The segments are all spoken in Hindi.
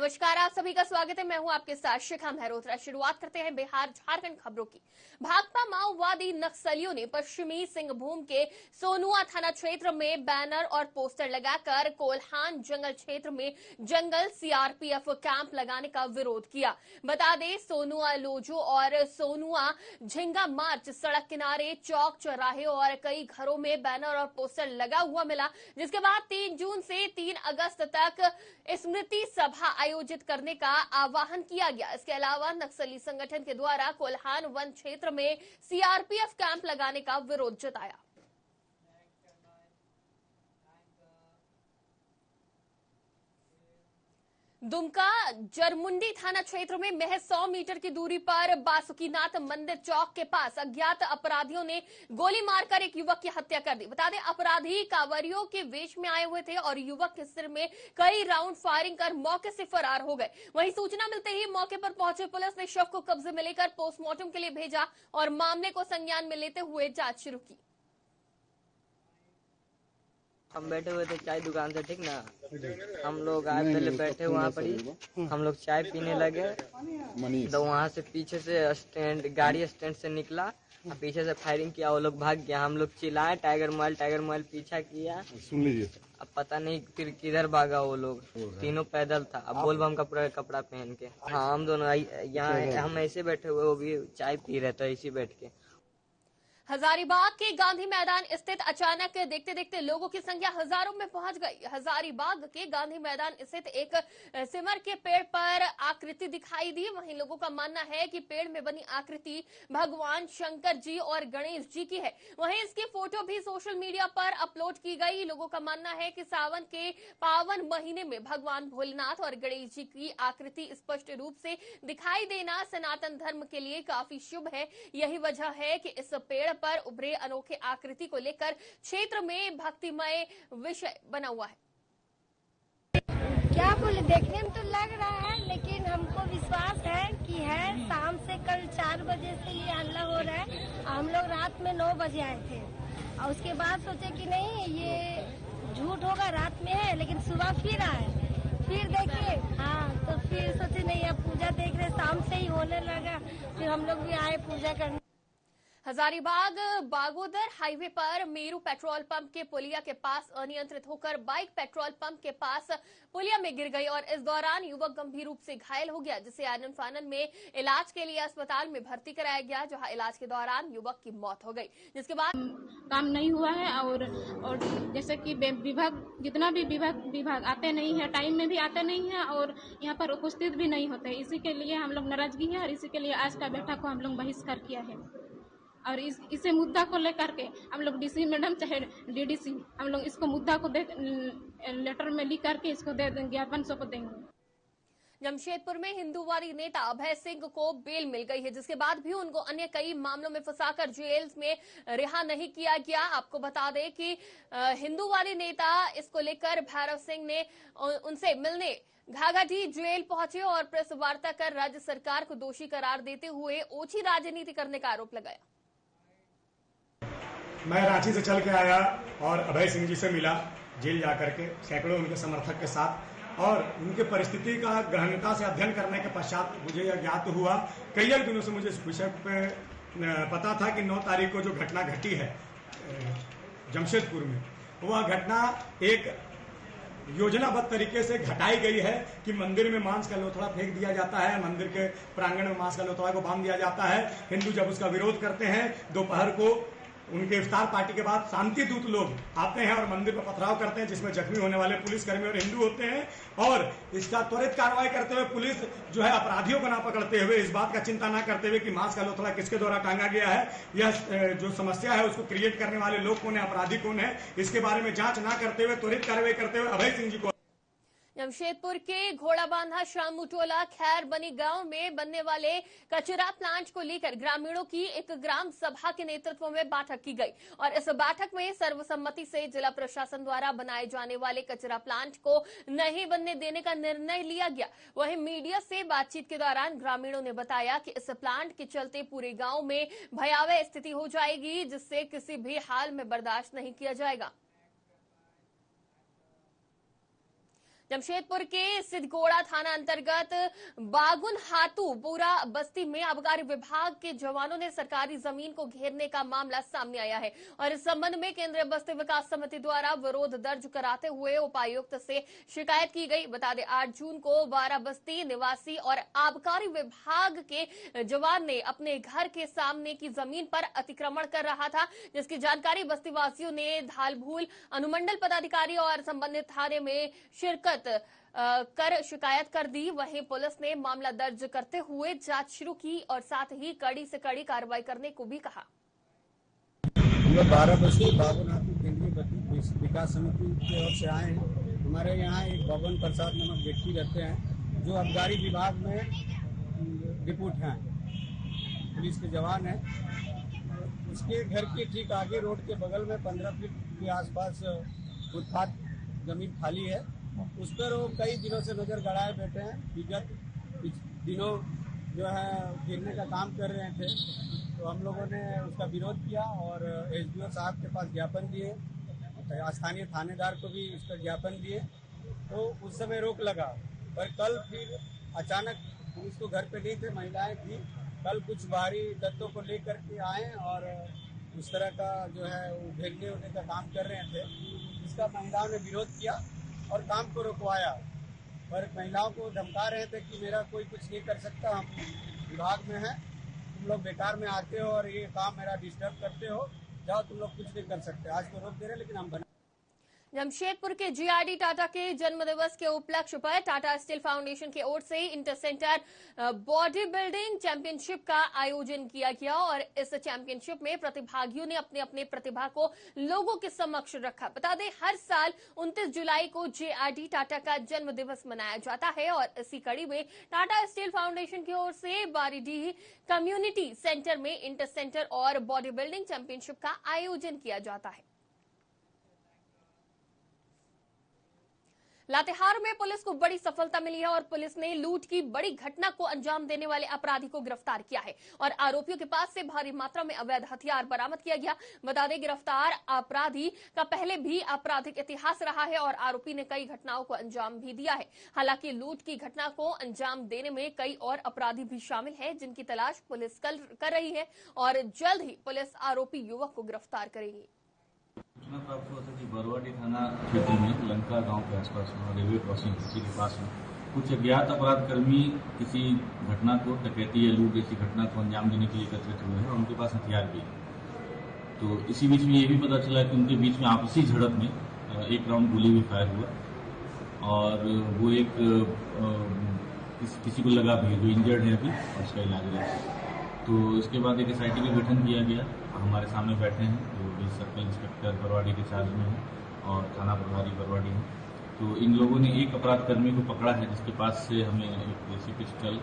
नमस्कार, आप सभी का स्वागत है। मैं हूं आपके साथ शिखा मेहरोत्रा। शुरुआत करते हैं बिहार झारखंड खबरों की। भाकपा माओवादी नक्सलियों ने पश्चिमी सिंहभूम के सोनुआ थाना क्षेत्र में बैनर और पोस्टर लगाकर कोल्हान जंगल क्षेत्र में जंगल सीआरपीएफ कैंप लगाने का विरोध किया। बता दें, सोनुआ लोजो और सोनुआ झिंगा मार्च सड़क किनारे, चौक चौराहे और कई घरों में बैनर और पोस्टर लगा हुआ मिला, जिसके बाद 3 जून से 3 अगस्त तक स्मृति सभा आयोजित करने का आह्वान किया गया। इसके अलावा नक्सली संगठन के द्वारा कोल्हान वन क्षेत्र में सीआरपीएफ कैंप लगाने का विरोध जताया। दुमका जरमुंडी थाना क्षेत्र में महज 100 मीटर की दूरी पर बासुकीनाथ मंदिर चौक के पास अज्ञात अपराधियों ने गोली मारकर एक युवक की हत्या कर दी। बता दें, अपराधी कांवरियों के वेश में आए हुए थे और युवक के सिर में कई राउंड फायरिंग कर मौके से फरार हो गए। वहीं सूचना मिलते ही मौके पर पहुंचे पुलिस ने शव को कब्जे में लेकर पोस्टमार्टम के लिए भेजा और मामले को संज्ञान में लेते हुए जांच शुरू की। हम बैठे हुए थे चाय दुकान से, ठीक ना। हम लोग आए, पहले बैठे वहाँ पर ही हम लोग चाय पीने लगे, तो वहाँ से पीछे से गाड़ी स्टैंड से निकला, पीछे से फायरिंग किया, वो लोग भाग गया। हम लोग चिल्लाए टाइगर मोबाइल पीछा किया। सुन लीजिए, अब पता नहीं फिर किधर भागा वो लोग। तीनों पैदल था। अब बोल बम का पूरा कपड़ा पहन के। हाँ, हम दोनों यहाँ हम ऐसे बैठे हुए, वो भी चाय पी रहे थे ऐसे बैठ के। हजारीबाग के गांधी मैदान स्थित अचानक देखते देखते लोगों की संख्या हजारों में पहुंच गई। हजारीबाग के गांधी मैदान स्थित एक सिमर के पेड़ पर आकृति दिखाई दी। वहीं लोगों का मानना है कि पेड़ में बनी आकृति भगवान शंकर जी और गणेश जी की है। वहीं इसकी फोटो भी सोशल मीडिया पर अपलोड की गई। लोगों का मानना है कि सावन के पावन महीने में भगवान भोलेनाथ और गणेश जी की आकृति स्पष्ट रूप से दिखाई देना सनातन धर्म के लिए काफी शुभ है। यही वजह है कि इस पेड़ पर उभरे अनोखे आकृति को लेकर क्षेत्र में भक्तिमय विषय बना हुआ है। क्या बोले, देखने में तो लग रहा है, लेकिन हमको विश्वास है कि है। शाम से कल 4 बजे से ये हल्ला हो रहा है। हम लोग रात में 9 बजे आए थे और उसके बाद सोचे कि नहीं ये झूठ होगा, रात में है, लेकिन सुबह फिर आए, फिर देखे। हाँ, तो फिर सोचे नहीं, अब पूजा देख रहे, शाम से ही होने लगा। फिर हम लोग भी आए पूजा करने। हजारीबाग बागोदर हाईवे पर मेरू पेट्रोल पंप के पुलिया के पास अनियंत्रित होकर बाइक पेट्रोल पंप के पास पुलिया में गिर गई और इस दौरान युवक गंभीर रूप से घायल हो गया, जिसे आनन फानन में इलाज के लिए अस्पताल में भर्ती कराया गया, जहां इलाज के दौरान युवक की मौत हो गई, जिसके बाद काम नहीं हुआ है। और जैसे कि विभाग, जितना भी विभाग आते नहीं है, टाइम में भी आते नहीं है और यहाँ पर उपस्थित भी नहीं होते। इसी के लिए हम लोग नाराजगी है और इसी के लिए आज का बैठक को हम लोग बहिष्कार किया है। और इसे मुद्दा को लेकर के हम लोग डीसी मैडम चाहे डीडीसी, हम लोग इसको मुद्दा को लेटर में लिख करके इसको दे देंगे, ज्ञापन सौंप देंगे। जमशेदपुर में हिंदूवादी नेता अभय सिंह को बेल मिल गई है, जिसके बाद भी उनको अन्य कई मामलों में फंसाकर जेल में रिहा नहीं किया गया। आपको बता दें कि हिंदूवादी नेता इसको लेकर भैरव सिंह ने उनसे मिलने घाघाटी जेल पहुंचे और प्रेस वार्ता कर राज्य सरकार को दोषी करार देते हुए ओछी राजनीति करने का आरोप लगाया। मैं रांची से चल के आया और अभय सिंह जी से मिला जेल जाकर के, सैकड़ों उनके समर्थक के साथ, और उनके परिस्थिति का गहनता से अध्ययन करने के पश्चात मुझे यह ज्ञात हुआ। कई दिनों से मुझे इस विषय पे पता था कि 9 तारीख को जो घटना घटी है जमशेदपुर में, वह घटना एक योजनाबद्ध तरीके से घटाई गई है कि मंदिर में मांस का लोथड़ा फेंक दिया जाता है, मंदिर के प्रांगण में मांस का लोथड़ा को बांध दिया जाता है। हिंदू जब उसका विरोध करते हैं, दोपहर को उनके इफ्तार पार्टी के बाद शांति दूत लोग आते हैं और मंदिर पर पथराव करते हैं, जिसमें जख्मी होने वाले पुलिसकर्मी और हिंदू होते हैं। और इसका त्वरित कार्रवाई करते हुए पुलिस जो है अपराधियों को ना पकड़ते हुए, इस बात का चिंता ना करते हुए कि मांस का लोथड़ा किसके द्वारा टांगा गया है, यह जो समस्या है उसको क्रिएट करने वाले लोग कौन है, अपराधी कौन है, इसके बारे में जांच ना करते हुए त्वरित कार्रवाई करते हुए अभय सिंह जी को। जमशेदपुर के घोड़ाबांधा शामुटोला खैर बनी गांव में बनने वाले कचरा प्लांट को लेकर ग्रामीणों की एक ग्राम सभा के नेतृत्व में बैठक की गई और इस बैठक में सर्वसम्मति से जिला प्रशासन द्वारा बनाए जाने वाले कचरा प्लांट को नहीं बनने देने का निर्णय लिया गया। वहीं मीडिया से बातचीत के दौरान ग्रामीणों ने बताया कि इस प्लांट के चलते पूरे गांव में भयावह स्थिति हो जाएगी, जिससे किसी भी हाल में बर्दाश्त नहीं किया जाएगा। जमशेदपुर के सिद्धगोड़ा थाना अंतर्गत बागुन हाथूपुरा बस्ती में आबकारी विभाग के जवानों ने सरकारी जमीन को घेरने का मामला सामने आया है और इस संबंध में केंद्रीय बस्ती विकास समिति द्वारा विरोध दर्ज कराते हुए उपायुक्त से शिकायत की गई। बता दें 8 जून को बारा बस्ती निवासी और आबकारी विभाग के जवान ने अपने घर के सामने की जमीन पर अतिक्रमण कर रहा था, जिसकी जानकारी बस्तीवासियों ने धालभूल अनुमंडल पदाधिकारी और संबंधित थाने में शिरकत कर शिकायत कर दी। वहीं पुलिस ने मामला दर्ज करते हुए जांच शुरू की और साथ ही कड़ी से कड़ी कार्रवाई करने को भी कहा। हम लोग 12 बजे बाबूनाथ केंद्रीय बस्ती विकास समिति की ओर से आए हैं। हमारे यहाँ एक बबन प्रसाद नामक व्यक्ति रहते हैं जो आबकारी विभाग में डिप्यूट हैं, पुलिस के जवान हैं। उसके घर के ठीक आगे रोड के बगल में 15 फीट के आसपास फुटपाथ जमीन खाली है। उस पर वो कई दिनों से नजर गड़ाए बैठे हैं। विगत दिनों जो है गिरने का काम कर रहे थे, तो हम लोगों ने उसका विरोध किया और एसडीओ साहब के पास ज्ञापन दिए, स्थानीय थानेदार को भी इस पर ज्ञापन दिए। तो उस समय रोक लगा, पर कल फिर अचानक पुलिस को घर पे नहीं थे, महिलाएं थी। कल कुछ बाहरी तत्वों को लेकर के आए और उस तरह का जो है वो घेरने उड़ने का काम कर रहे थे, जिसका महिलाओं ने विरोध किया और काम को रुकवाया। पर महिलाओं को धमका रहे थे कि मेरा कोई कुछ नहीं कर सकता, हम विभाग में हैं, तुम लोग बेकार में आते हो और ये काम मेरा डिस्टर्ब करते हो, जाओ तुम लोग कुछ नहीं कर सकते। आज तो रोक दे रहे लेकिन हम जमशेदपुर के जीआरडी टाटा के जन्मदिवस के उपलक्ष्य पर टाटा स्टील फाउंडेशन की ओर से inter centre body building championship का आयोजन किया गया और इस चैंपियनशिप में प्रतिभागियों ने अपने अपने प्रतिभा को लोगों के समक्ष रखा। बता दें हर साल 29 जुलाई को जीआरडी टाटा का जन्मदिवस मनाया जाता है और इसी कड़ी में टाटा स्टील फाउंडेशन की ओर से बारीडीह कम्युनिटी सेंटर में इंटर सेंटर और बॉडी बिल्डिंग चैंपियनशिप का आयोजन किया जाता है। लातेहार में पुलिस को बड़ी सफलता मिली है और पुलिस ने लूट की बड़ी घटना को अंजाम देने वाले अपराधी को गिरफ्तार किया है और आरोपियों के पास से भारी मात्रा में अवैध हथियार बरामद किया गया। बता दें गिरफ्तार अपराधी का पहले भी आपराधिक इतिहास रहा है और आरोपी ने कई घटनाओं को अंजाम भी दिया है। हालांकि लूट की घटना को अंजाम देने में कई और अपराधी भी शामिल हैं, जिनकी तलाश पुलिस कर रही है और जल्द ही पुलिस आरोपी युवक को गिरफ्तार करेगी। सूचना प्राप्त हुआ था कि बरवाडी थाना क्षेत्र में लंका गांव के आसपास रेलवे क्रॉसिंग किसी के पास में कुछ अज्ञात अपराध कर्मी किसी घटना को डकैती या लूट जैसी घटना को अंजाम देने के लिए एकत्रित हुए हैं और उनके पास हथियार भी है। तो इसी बीच में ये भी पता चला कि उनके बीच में आपसी झड़प में एक राउंड गोली भी फायर हुआ और वो एक किसी को लगा भी जो इंजर्ड है अभी और उसका इलाज है। तो इसके बाद एक एसआईटी का गठन किया गया। हमारे सामने बैठे हैं जो सर्कल इंस्पेक्टर बरवाडी के चार्ज में है और थाना प्रभारी बरवाडी हैं। तो इन लोगों ने एक अपराध कर्मी को पकड़ा है जिसके पास से हमें एक देसी पिस्टल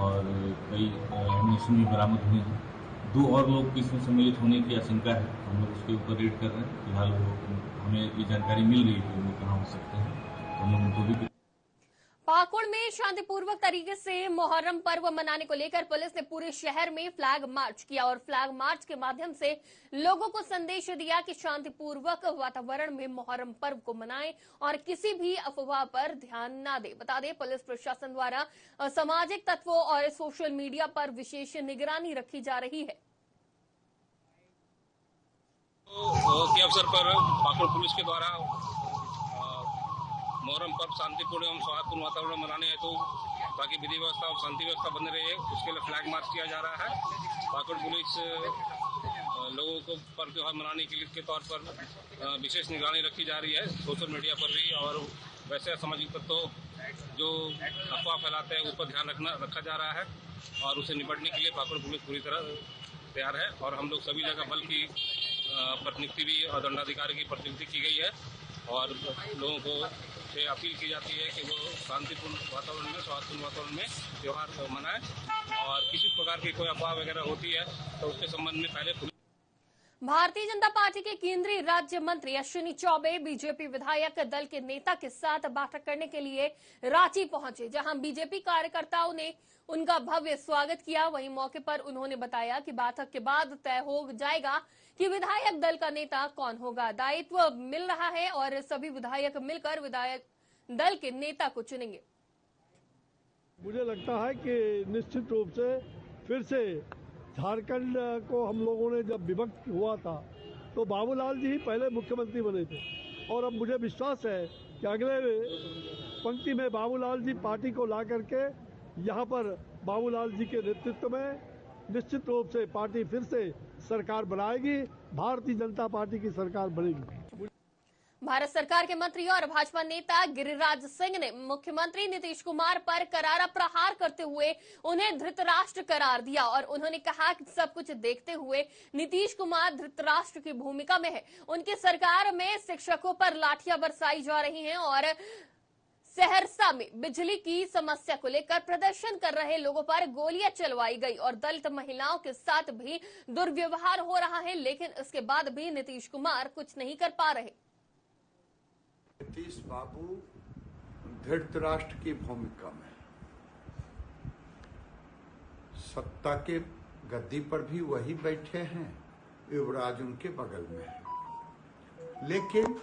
और कई एम्यूनिशन भी बरामद हुए हैं। 2 और लोग की इसमें सम्मिलित होने की आशंका है। हम लोग उसके ऊपर रेड कर रहे हैं। फिलहाल वो हमें ये जानकारी मिल रही है कि वो कहाँ हो सकते हैं, तो हम लोग उनको भी। पाकुड़ में शांतिपूर्वक तरीके से मोहर्रम पर्व मनाने को लेकर पुलिस ने पूरे शहर में फ्लैग मार्च किया और फ्लैग मार्च के माध्यम से लोगों को संदेश दिया कि शांतिपूर्वक वातावरण में मोहर्रम पर्व को मनाएं और किसी भी अफवाह पर ध्यान न दें। बता दें पुलिस प्रशासन द्वारा असामाजिक तत्वों और सोशल मीडिया पर विशेष निगरानी रखी जा रही है। के अवसर पर पाकुड़ पुलिस के द्वारा मोहर्रम पर्व शांतिपूर्ण एवं सौहार्दपूर्ण वातावरण मनाने हेतु ताकि विधि व्यवस्था और शांति व्यवस्था बने रहे, उसके लिए फ्लैग मार्च किया जा रहा है। पाकुड़ पुलिस लोगों को पर्व त्योहार मनाने के तौर पर विशेष निगरानी रखी जा रही है, सोशल मीडिया पर भी और वैसे सामाजिक तत्वों जो अफवाह फैलाते हैं उस पर ध्यान रखा जा रहा है और उसे निपटने के लिए पाकुड़ पुलिस पूरी तरह तैयार है और हम लोग सभी जगह बल की प्रतिनियुक्ति भी और दंडाधिकारी की प्रतिनियुक्ति की गई है और लोगों को से अपील की जाती है कि वो शांतिपूर्ण वातावरण में सौहार्दपूर्ण वातावरण में त्योहार मनाएं और किसी प्रकार की कोई अफवाह वगैरह होती है तो उसके संबंध में पहले भारतीय जनता पार्टी के केंद्रीय राज्य मंत्री अश्विनी चौबे बीजेपी विधायक दल के नेता के साथ बैठक करने के लिए रांची पहुंचे, जहां बीजेपी कार्यकर्ताओं ने उनका भव्य स्वागत किया। वहीं मौके पर उन्होंने बताया कि बैठक के बाद तय हो जाएगा कि विधायक दल का नेता कौन होगा। दायित्व मिल रहा है और सभी विधायक मिलकर विधायक दल के नेता को चुनेंगे। मुझे लगता है कि निश्चित रूप से फिर से झारखंड को हम लोगों ने जब विभक्त हुआ था तो बाबूलाल जी ही पहले मुख्यमंत्री बने थे और अब मुझे विश्वास है कि अगले पंक्ति में बाबूलाल जी पार्टी को ला करके यहाँ पर बाबूलाल जी के नेतृत्व में निश्चित रूप से पार्टी फिर से सरकार बनाएगी, भारतीय जनता पार्टी की सरकार बनेगी। भारत सरकार के मंत्री और भाजपा नेता गिरिराज सिंह ने मुख्यमंत्री नीतीश कुमार पर करारा प्रहार करते हुए उन्हें धृतराष्ट्र करार दिया और उन्होंने कहा कि सब कुछ देखते हुए नीतीश कुमार धृतराष्ट्र की भूमिका में है। उनकी सरकार में शिक्षकों पर लाठियां बरसाई जा रही हैं और सहरसा में बिजली की समस्या को लेकर प्रदर्शन कर रहे लोगों पर गोलियां चलवाई गई और दलित महिलाओं के साथ भी दुर्व्यवहार हो रहा है, लेकिन इसके बाद भी नीतीश कुमार कुछ नहीं कर पा रहे। नीतीश बाबू धृतराष्ट्र की भूमिका में, सत्ता के गद्दी पर भी वही बैठे हैं, युवराज उनके बगल में है, लेकिन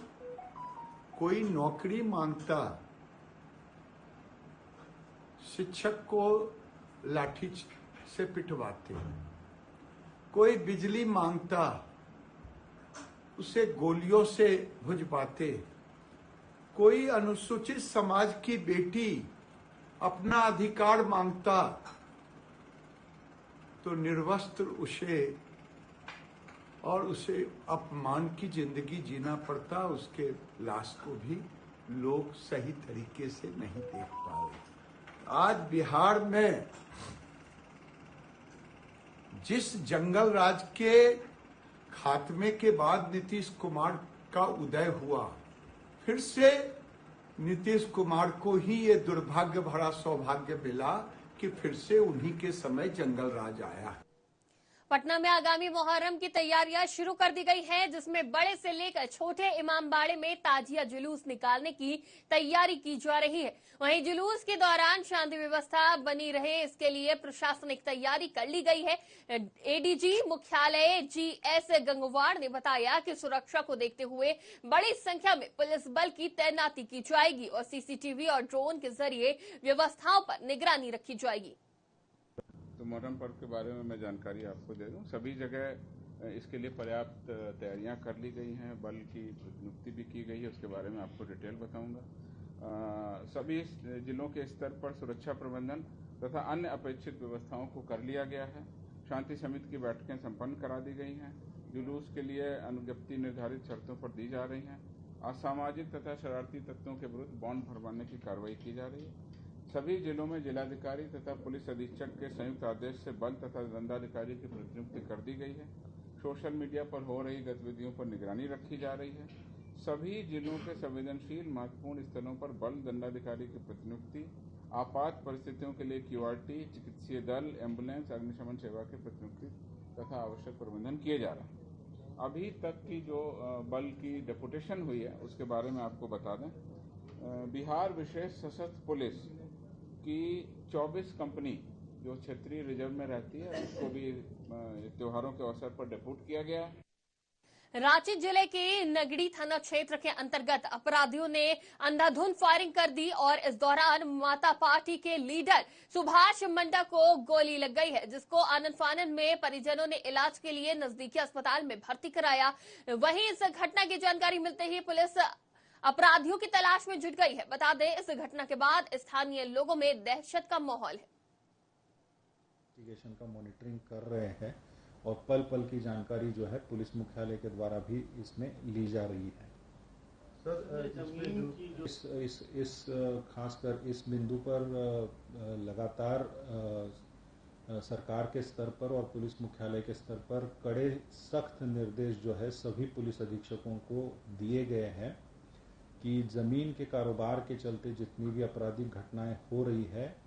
कोई नौकरी मांगता शिक्षक को लाठी से पिटवाते, कोई बिजली मांगता उसे गोलियों से भुजवाते, कोई अनुसूचित समाज की बेटी अपना अधिकार मांगता तो निर्वस्त्र उसे अपमान की जिंदगी जीना पड़ता। उसके लाश को भी लोग सही तरीके से नहीं देख पा रहे। आज बिहार में जिस जंगल राज के खात्मे के बाद नीतीश कुमार का उदय हुआ, फिर से नीतीश कुमार को ही ये दुर्भाग्य भरा सौभाग्य मिला कि फिर से उन्हीं के समय जंगल राज आया। पटना में आगामी मुहर्रम की तैयारियां शुरू कर दी गई हैं, जिसमें बड़े से लेकर छोटे इमामबाड़े में ताजिया जुलूस निकालने की तैयारी की जा रही है। वहीं जुलूस के दौरान शांति व्यवस्था बनी रहे, इसके लिए प्रशासनिक तैयारी कर ली गई है। एडीजी मुख्यालय जीएस गंगवार ने बताया कि सुरक्षा को देखते हुए बड़ी संख्या में पुलिस बल की तैनाती की जाएगी और सीसीटीवी और ड्रोन के जरिए व्यवस्थाओं पर निगरानी रखी जाएगी। तो मुहर्रम पर्व के बारे में मैं जानकारी आपको दे दूं। सभी जगह इसके लिए पर्याप्त तैयारियां कर ली गई हैं, बल की नियुक्ति भी की गई है, उसके बारे में आपको डिटेल बताऊंगा। सभी जिलों के स्तर पर सुरक्षा प्रबंधन तथा अन्य अपेक्षित व्यवस्थाओं को कर लिया गया है। शांति समिति की बैठकें संपन्न करा दी गई हैं। जुलूस के लिए अनुज्ञप्ति निर्धारित शर्तों पर दी जा रही हैं। असामाजिक तथा शरारती तत्वों के विरुद्ध बॉन्ड भरवाने की कार्रवाई की जा रही है। सभी जिलों में जिलाधिकारी तथा पुलिस अधीक्षक के संयुक्त आदेश से बल तथा दंडाधिकारी की प्रतिनियुक्ति कर दी गई है। सोशल मीडिया पर हो रही गतिविधियों पर निगरानी रखी जा रही है। सभी जिलों के संवेदनशील महत्वपूर्ण स्थलों पर बल दंडाधिकारी की प्रतिनियुक्ति, आपात परिस्थितियों के लिए क्यूआरटी, चिकित्सीय दल, एम्बुलेंस, अग्निशमन सेवा की प्रतिनियुक्ति तथा आवश्यक प्रबंधन किए जा रहे हैं। अभी तक की जो बल की डेपुटेशन हुई है उसके बारे में आपको बता दें। बिहार विशेष सशस्त्र पुलिस की 24 कंपनी जो क्षेत्रीय रिजर्व में रहती है उसको भी त्योहारों के अवसर पर डेप्यूट किया गया है। रांची जिले के नगड़ी थाना क्षेत्र के अंतर्गत अपराधियों ने अंधाधुंध फायरिंग कर दी और इस दौरान माता पार्टी के लीडर सुभाष मंडा को गोली लग गई है, जिसको आनन फानन में परिजनों ने इलाज के लिए नजदीकी अस्पताल में भर्ती कराया। वहीं इस घटना की जानकारी मिलते ही पुलिस अपराधियों की तलाश में जुट गई है। बता दें, इस घटना के बाद स्थानीय लोगों में दहशत का माहौल है। इन्वेस्टिगेशन का मॉनिटरिंग कर रहे हैं और पल पल की जानकारी जो है पुलिस मुख्यालय के द्वारा भी इसमें ली जा रही है। सर, इस खासकर इस बिंदु पर लगातार सरकार के स्तर पर और पुलिस मुख्यालय के स्तर पर कड़े सख्त निर्देश जो है सभी पुलिस अधीक्षकों को दिए गए हैं कि जमीन के कारोबार के चलते जितनी भी आपराधिक घटनाएं हो रही है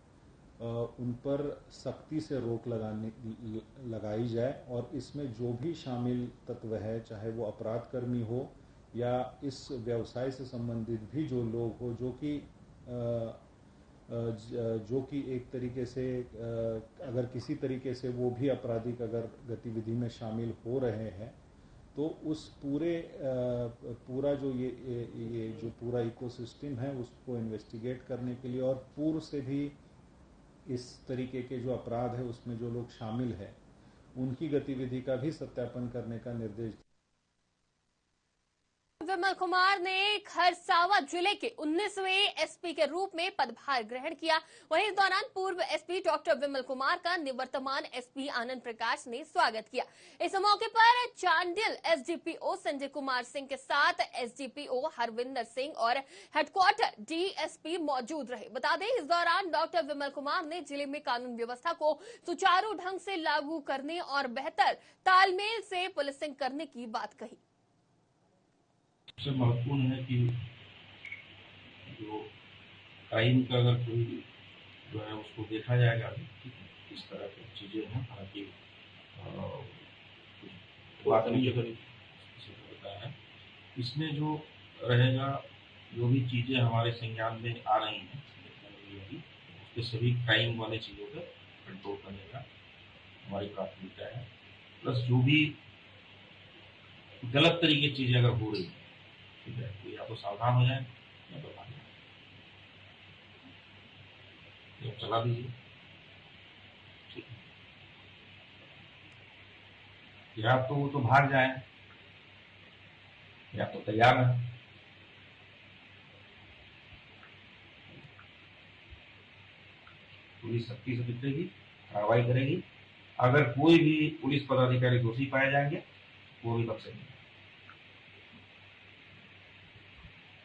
उन पर सख्ती से रोक लगाई जाए और इसमें जो भी शामिल तत्व है, चाहे वो अपराधकर्मी हो या इस व्यवसाय से संबंधित भी जो लोग हो, जो कि एक तरीके से अगर किसी तरीके से वो भी आपराधिक अगर गतिविधि में शामिल हो रहे हैं तो उस पूरा जो ये जो पूरा इकोसिस्टम है उसको इन्वेस्टिगेट करने के लिए और पूर्व से भी इस तरीके के जो अपराध है उसमें जो लोग शामिल है उनकी गतिविधि का भी सत्यापन करने का निर्देश। विमल कुमार ने खरसावां जिले के 19वें एसपी के रूप में पदभार ग्रहण किया। वहीं इस दौरान पूर्व एसपी डॉक्टर विमल कुमार का निवर्तमान एसपी आनंद प्रकाश ने स्वागत किया। इस मौके पर चांडिल एसडीपीओ संजय कुमार सिंह के साथ एसडीपीओ हरविंदर सिंह और हेडक्वार्टर डीएसपी मौजूद रहे। बता दें, इस दौरान डॉक्टर विमल कुमार ने जिले में कानून व्यवस्था को सुचारू ढंग से लागू करने और बेहतर तालमेल से पुलिसिंग करने की बात कही। सबसे महत्वपूर्ण है कि जो क्राइम का अगर कोई जो है उसको देखा जाएगा कि किस तरह की चीज़ें हैं, हालांकि बात नहीं होता है। इसमें जो रहेगा, जो भी चीज़ें हमारे संज्ञान में आ रही हैं उसके सभी क्राइम वाले चीज़ों पर कंट्रोल करने का हमारी प्राथमिकता है। प्लस जो भी गलत तरीके की चीज़ें अगर हो रही है, ठीक है, तो या तो सावधान हो जाए या तो भाग जाए, चला दीजिए, ठीक है, या तो वो तो भाग जाए या तो तैयार है। पुलिस सख्ती से निकलेगी, कार्रवाई करेगी। अगर कोई भी पुलिस पदाधिकारी दोषी पाए जाएंगे वो भी बख्शेंगे।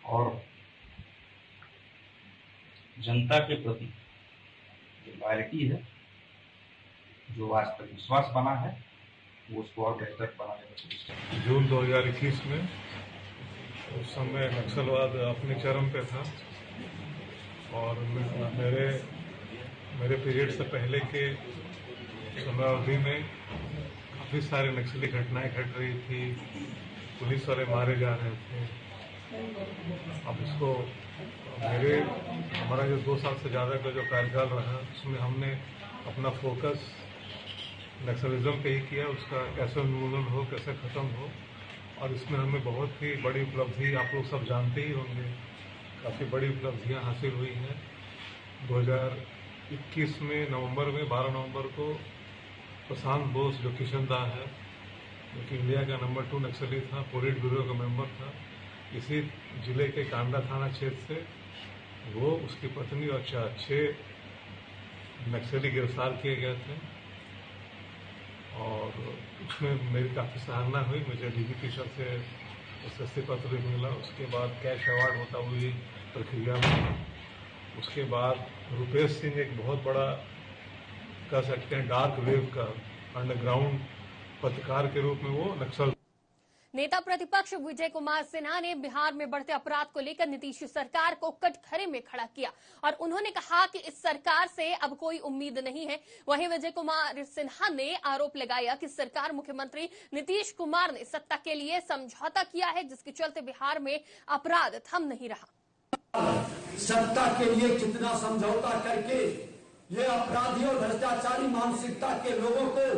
और जनता के प्रति जो लॉयल्टी है, जो आज तक विश्वास बना है, वो उसको और बेहतर बनाने का कोशिश। जून 2021 में उस समय नक्सलवाद अपने चरम पे था और मेरे पीरियड से पहले के समय अवधि में काफ़ी सारी नक्सली घटनाएं घट रही थी, पुलिस वाले मारे जा रहे थे। अब इसको हमारा जो 2 साल से ज़्यादा का जो कार्यकाल रहा उसमें हमने अपना फोकस नक्सलिज्म पे ही किया, उसका कैसे उन्मूलन हो, कैसे ख़त्म हो। और इसमें हमें बहुत ही बड़ी उपलब्धि, आप लोग सब जानते ही होंगे, काफ़ी बड़ी उपलब्धियां हासिल हुई हैं। 2021 में नवंबर में 12 नवंबर को प्रशांत बोस जो किशनदाह है, जो कि इंडिया का नंबर 2 नक्सली था, पोलिट ब्यूरो का मेंबर था, इसी जिले के कांडा थाना क्षेत्र से वो, उसकी पत्नी और 6 नक्सली गिरफ्तार किए गए थे। और उसमें मेरी काफ़ी सराहना हुई। मुझे डीजीपी सर से प्रशस्ति पत्र भी मिला। उसके बाद कैश अवार्ड होता हुई प्रक्रिया में, उसके बाद रुपेश सिंह एक बहुत बड़ा कह सकते हैं डार्क वेव का अंडरग्राउंड पत्रकार के रूप में वो नक्सल। नेता प्रतिपक्ष विजय कुमार सिन्हा ने बिहार में बढ़ते अपराध को लेकर नीतीश सरकार को कटघरे में खड़ा किया और उन्होंने कहा कि इस सरकार से अब कोई उम्मीद नहीं है। वहीं विजय कुमार सिन्हा ने आरोप लगाया कि सरकार मुख्यमंत्री नीतीश कुमार ने सत्ता के लिए समझौता किया है, जिसके चलते बिहार में अपराध थम नहीं रहा। सत्ता के लिए कितना समझौता करके ये अपराधी और भ्रष्टाचारी मानसिकता के लोगों को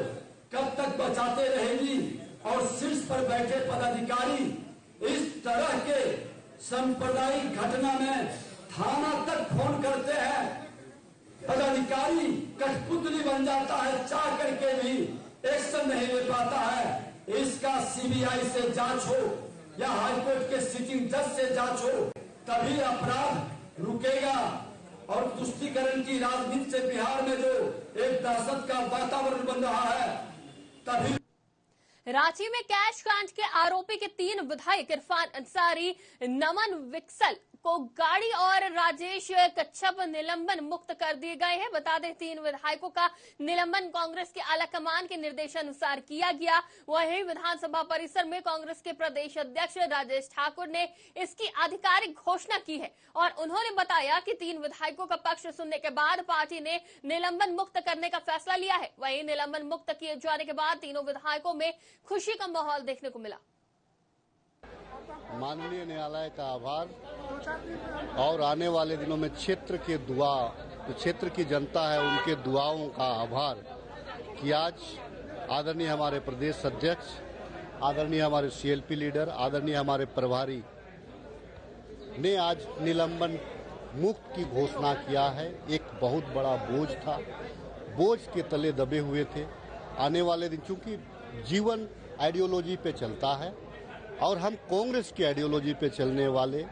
कब तक बचाते रहेगी और शीर्ष पर बैठे पदाधिकारी इस तरह के सांप्रदायिक घटना में थाना तक फोन करते हैं। पदाधिकारी कठपुतली बन जाता है, चाह करके भी एक्शन नहीं ले पाता है। इसका सीबीआई से जांच हो या हाईकोर्ट के सिटिंग जज से जांच हो, तभी अपराध रुकेगा। और तुष्टीकरण की राजनीति से बिहार में जो एक दहशत का वातावरण बन रहा है, तभी। रांची में कैश कांड के आरोपी के 3 विधायक इरफान अंसारी, नमन विक्सल को गाड़ी और राजेश कच्छप निलंबन मुक्त कर दिए गए हैं। बता दें, 3 विधायकों का निलंबन कांग्रेस के आलाकमान के निर्देशानुसार किया गया। वहीं विधानसभा परिसर में कांग्रेस के प्रदेश अध्यक्ष राजेश ठाकुर ने इसकी आधिकारिक घोषणा की है और उन्होंने बताया कि 3 विधायकों का पक्ष सुनने के बाद पार्टी ने निलंबन मुक्त करने का फैसला लिया है। वहीं निलंबन मुक्त किए जाने के बाद तीनों विधायकों में खुशी का माहौल देखने को मिला। माननीय न्यायालय का आभार और आने वाले दिनों में क्षेत्र की जनता है उनके दुआओं का आभार कि आज आदरणीय हमारे प्रदेश अध्यक्ष आदरणीय हमारे CLP लीडर, आदरणीय हमारे प्रभारी ने आज निलंबन मुक्त की घोषणा किया है। एक बहुत बड़ा बोझ था, बोझ के तले दबे हुए थे। आने वाले दिन, चूंकि जीवन आइडियोलॉजी पे चलता है और हम कांग्रेस की आइडियोलॉजी पे चलने वाले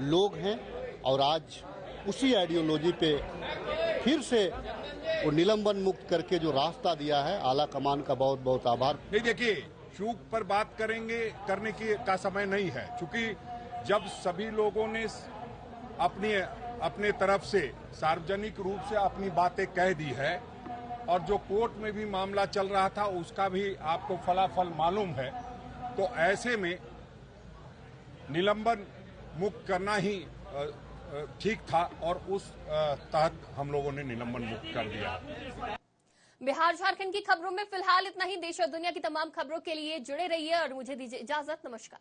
लोग हैं, और आज उसी आइडियोलॉजी पे फिर से वो निलंबन मुक्त करके जो रास्ता दिया है, आला कमान का बहुत बहुत आभार। नहीं, देखिए, चूक पर बात करने का समय नहीं है, क्योंकि जब सभी लोगों ने अपने तरफ से सार्वजनिक रूप से अपनी बातें कह दी है और जो कोर्ट में भी मामला चल रहा था उसका भी आपको फलाफल मालूम है, तो ऐसे में निलंबन मुक्त करना ही ठीक था और उस तहत हम लोगों ने निलंबन मुक्त कर दिया। बिहार झारखंड की खबरों में फिलहाल इतना ही। देश और दुनिया की तमाम खबरों के लिए जुड़े रहिए और मुझे दीजिए इजाजत। नमस्कार।